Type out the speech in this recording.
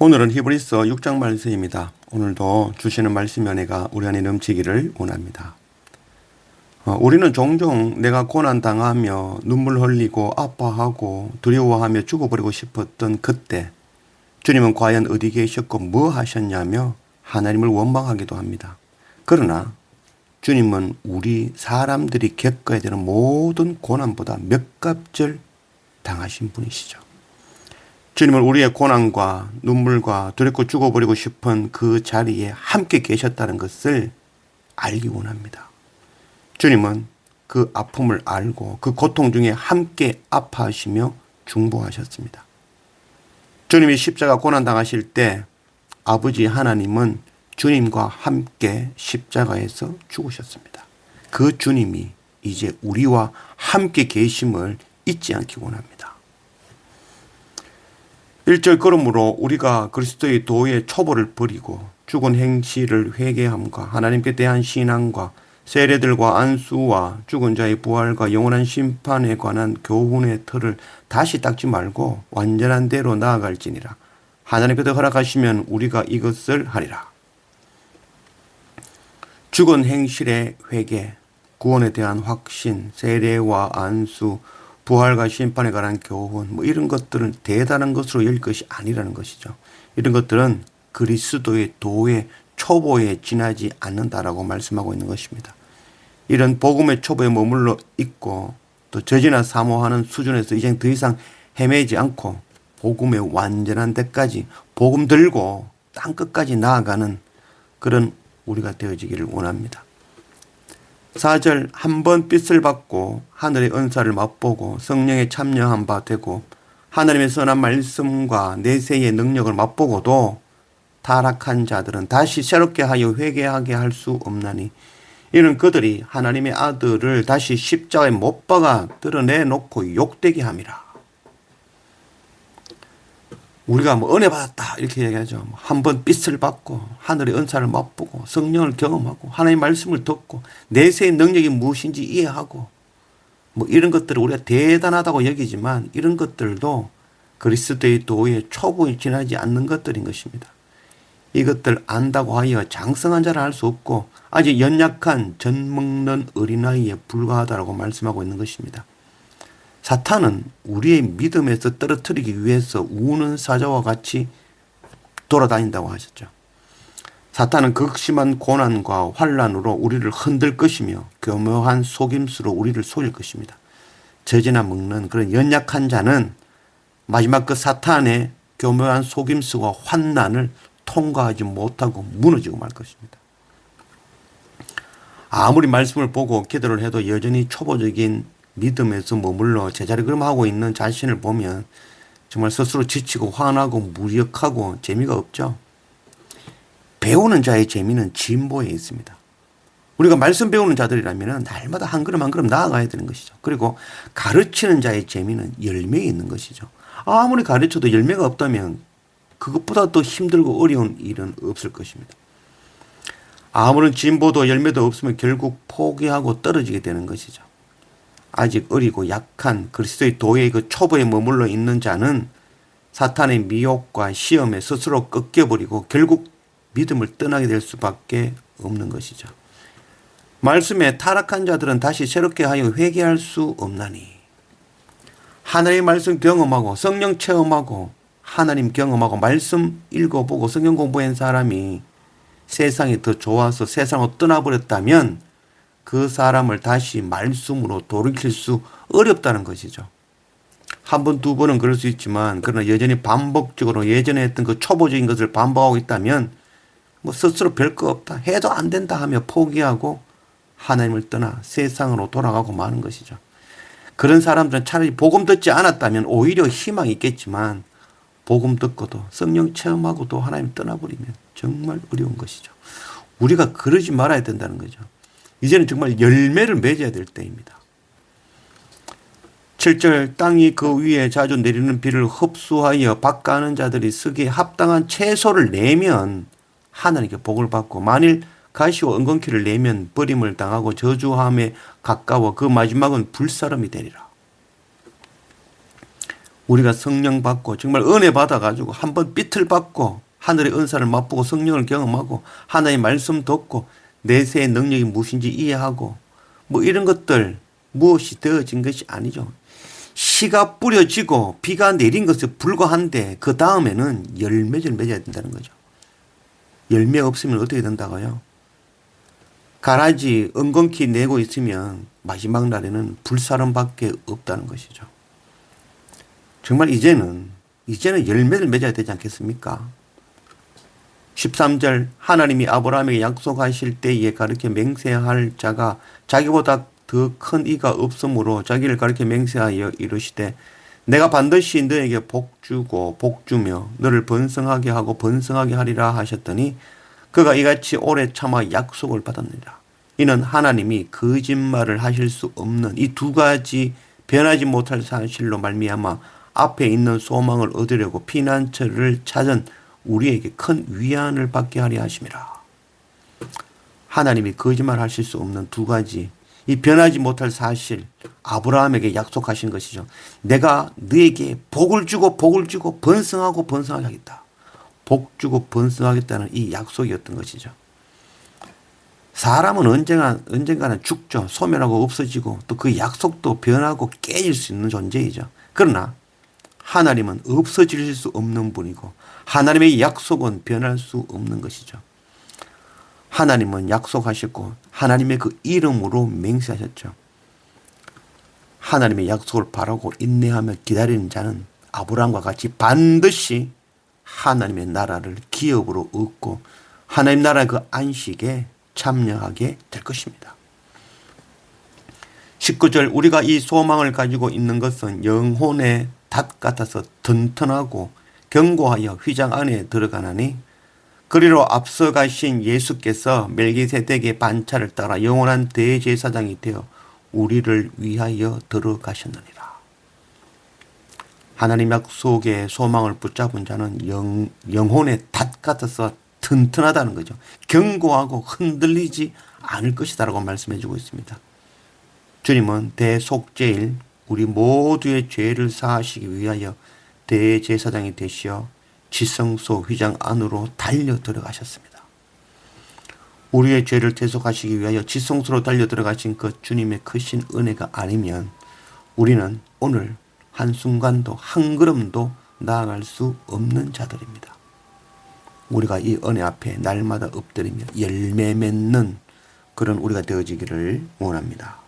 오늘은 히브리서 6장 말씀입니다. 오늘도 주시는 말씀 연애가 우리 안에 넘치기를 원합니다. 우리는 종종 내가 고난당하며 눈물 흘리고 아파하고 두려워하며 죽어버리고 싶었던 그때 주님은 과연 어디 계셨고 뭐 하셨냐며 하나님을 원망하기도 합니다. 그러나 주님은 우리 사람들이 겪어야 되는 모든 고난보다 몇 값절 당하신 분이시죠. 주님은 우리의 고난과 눈물과 두렵고 죽어버리고 싶은 그 자리에 함께 계셨다는 것을 알기 원합니다. 주님은 그 아픔을 알고 그 고통 중에 함께 아파하시며 중보하셨습니다. 주님이 십자가 고난 당하실 때 아버지 하나님은 주님과 함께 십자가에서 죽으셨습니다. 그 주님이 이제 우리와 함께 계심을 잊지 않기 원합니다. 1절 그러므로 우리가 그리스도의 도의 초보를 버리고 죽은 행실을 회개함과 하나님께 대한 신앙과 세례들과 안수와 죽은 자의 부활과 영원한 심판에 관한 교훈의 틀을 다시 닦지 말고 완전한 대로 나아갈지니라. 하나님께서 허락하시면 우리가 이것을 하리라. 죽은 행실의 회개, 구원에 대한 확신, 세례와 안수, 부활과 심판에 관한 교훈, 이런 것들은 대단한 것으로 여길 것이 아니라는 것이죠. 이런 것들은 그리스도의 도의 초보에 지나지 않는다라고 말씀하고 있는 것입니다. 이런 복음의 초보에 머물러 있고 또 저지나 사모하는 수준에서 이제 더 이상 헤매지 않고 복음의 완전한 데까지 복음 들고 땅끝까지 나아가는 그런 우리가 되어지기를 원합니다. 4절 한 번 빛을 받고 하늘의 은사를 맛보고 성령에 참여한 바 되고 하나님의 선한 말씀과 내세의 능력을 맛보고도 타락한 자들은 다시 새롭게 하여 회개하게 할 수 없나니 이는 그들이 하나님의 아들을 다시 십자가에 못 박아 드러내놓고 욕되게 함이라. 우리가 은혜 받았다 이렇게 얘기하죠. 한 번 빛을 받고 하늘의 은사를 맛보고 성령을 경험하고 하나님의 말씀을 듣고 내세의 능력이 무엇인지 이해하고 이런 것들을 우리가 대단하다고 여기지만 이런 것들도 그리스도의 도의 초보에 지나지 않는 것들인 것입니다. 이것들 안다고 하여 장성한 자를 할 수 없고 아직 연약한 젖 먹는 어린아이에 불과하다고 말씀하고 있는 것입니다. 사탄은 우리의 믿음에서 떨어뜨리기 위해서 우는 사자와 같이 돌아다닌다고 하셨죠. 사탄은 극심한 고난과 환난으로 우리를 흔들 것이며 교묘한 속임수로 우리를 속일 것입니다. 저지나 먹는 그런 연약한 자는 마지막 그 사탄의 교묘한 속임수와 환난을 통과하지 못하고 무너지고 말 것입니다. 아무리 말씀을 보고 기도를 해도 여전히 초보적인 믿음에서 머물러 제자리 걸음하고 있는 자신을 보면 정말 스스로 지치고 화나고 무력하고 재미가 없죠. 배우는 자의 재미는 진보에 있습니다. 우리가 말씀 배우는 자들이라면 날마다 한 걸음 한 걸음 나아가야 되는 것이죠. 그리고 가르치는 자의 재미는 열매에 있는 것이죠. 아무리 가르쳐도 열매가 없다면 그것보다 더 힘들고 어려운 일은 없을 것입니다. 아무런 진보도 열매도 없으면 결국 포기하고 떨어지게 되는 것이죠. 아직 어리고 약한 그리스도의 도의 그 초보에 머물러 있는 자는 사탄의 미혹과 시험에 스스로 꺾여버리고 결국 믿음을 떠나게 될 수밖에 없는 것이죠. 말씀에 타락한 자들은 다시 새롭게 하여 회개할 수 없나니 하나님의 말씀 경험하고 성령 체험하고 하나님 경험하고 말씀 읽어보고 성경 공부한 사람이 세상이 더 좋아서 세상으로 떠나버렸다면 그 사람을 다시 말씀으로 돌이킬 수 어렵다는 것이죠. 한 번, 두 번은 그럴 수 있지만 그러나 여전히 반복적으로 예전에 했던 그 초보적인 것을 반복하고 있다면 스스로 별거 없다 해도 안 된다 하며 포기하고 하나님을 떠나 세상으로 돌아가고 마는 것이죠. 그런 사람들은 차라리 복음 듣지 않았다면 오히려 희망이 있겠지만 복음 듣고도 성령 체험하고도 하나님 떠나버리면 정말 어려운 것이죠. 우리가 그러지 말아야 된다는 거죠. 이제는 정말 열매를 맺어야 될 때입니다. 7절 땅이 그 위에 자주 내리는 비를 흡수하여 밭가는 자들이 쓰기에 합당한 채소를 내면 하나님께 복을 받고 만일 가시와 은근키를 내면 버림을 당하고 저주함에 가까워 그 마지막은 불사름이 되리라. 우리가 성령 받고 정말 은혜 받아가지고 한번 삐틀 받고 하늘의 은사를 맛보고 성령을 경험하고 하나님의 말씀 듣고 내세의 능력이 무엇인지 이해하고 뭐 이런 것들 무엇이 되어진 것이 아니죠. 씨가 뿌려지고 비가 내린 것에 불과한데 그 다음에는 열매를 맺어야 된다는 거죠. 열매 없으면 어떻게 된다고요? 가라지 엉겅퀴 내고 있으면 마지막 날에는 불사름밖에 없다는 것이죠. 정말 이제는 열매를 맺어야 되지 않겠습니까? 13절 하나님이 아브라함에게 약속하실 때에 가르쳐 맹세할 자가 자기보다 더 큰 이가 없으므로 자기를 가르쳐 맹세하여 이르시되 내가 반드시 너에게 복주고 복주며 너를 번성하게 하고 번성하게 하리라 하셨더니 그가 이같이 오래 참아 약속을 받았느니라. 이는 하나님이 거짓말을 하실 수 없는 이 두 가지 변하지 못할 사실로 말미암아 앞에 있는 소망을 얻으려고 피난처를 찾은 우리에게 큰 위안을 받게 하려 하심이라. 하나님이 거짓말 하실 수 없는 두 가지 이 변하지 못할 사실 아브라함에게 약속하신 것이죠. 내가 너에게 복을 주고 복을 주고 번성하고 번성하게 하겠다. 복 주고 번성하겠다는 이 약속이었던 것이죠. 사람은 언젠가는 죽죠. 소멸하고 없어지고 또 그 약속도 변하고 깨질 수 있는 존재이죠. 그러나 하나님은 없어질 수 없는 분이고 하나님의 약속은 변할 수 없는 것이죠. 하나님은 약속하셨고 하나님의 그 이름으로 맹세하셨죠. 하나님의 약속을 바라고 인내하며 기다리는 자는 아브라함과 같이 반드시 하나님의 나라를 기업으로 얻고 하나님 나라의 그 안식에 참여하게 될 것입니다. 19절 우리가 이 소망을 가지고 있는 것은 영혼의 닷 같아서 튼튼하고 견고하여 휘장 안에 들어가나니 그리로 앞서 가신 예수께서 멜기세덱의 반차를 따라 영원한 대제사장이 되어 우리를 위하여 들어가셨느니라. 하나님 약속의 소망을 붙잡은 자는 영혼의 닷 같아서 튼튼하다는 거죠. 견고하고 흔들리지 않을 것이다 라고 말씀해 주고 있습니다. 주님은 대속죄일 우리 모두의 죄를 사하시기 위하여 대제사장이 되시어 지성소 휘장 안으로 달려 들어가셨습니다. 우리의 죄를 대속하시기 위하여 지성소로 달려 들어가신 그 주님의 크신 은혜가 아니면 우리는 오늘 한순간도 한 걸음도 나아갈 수 없는 자들입니다. 우리가 이 은혜 앞에 날마다 엎드리며 열매 맺는 그런 우리가 되어지기를 원합니다.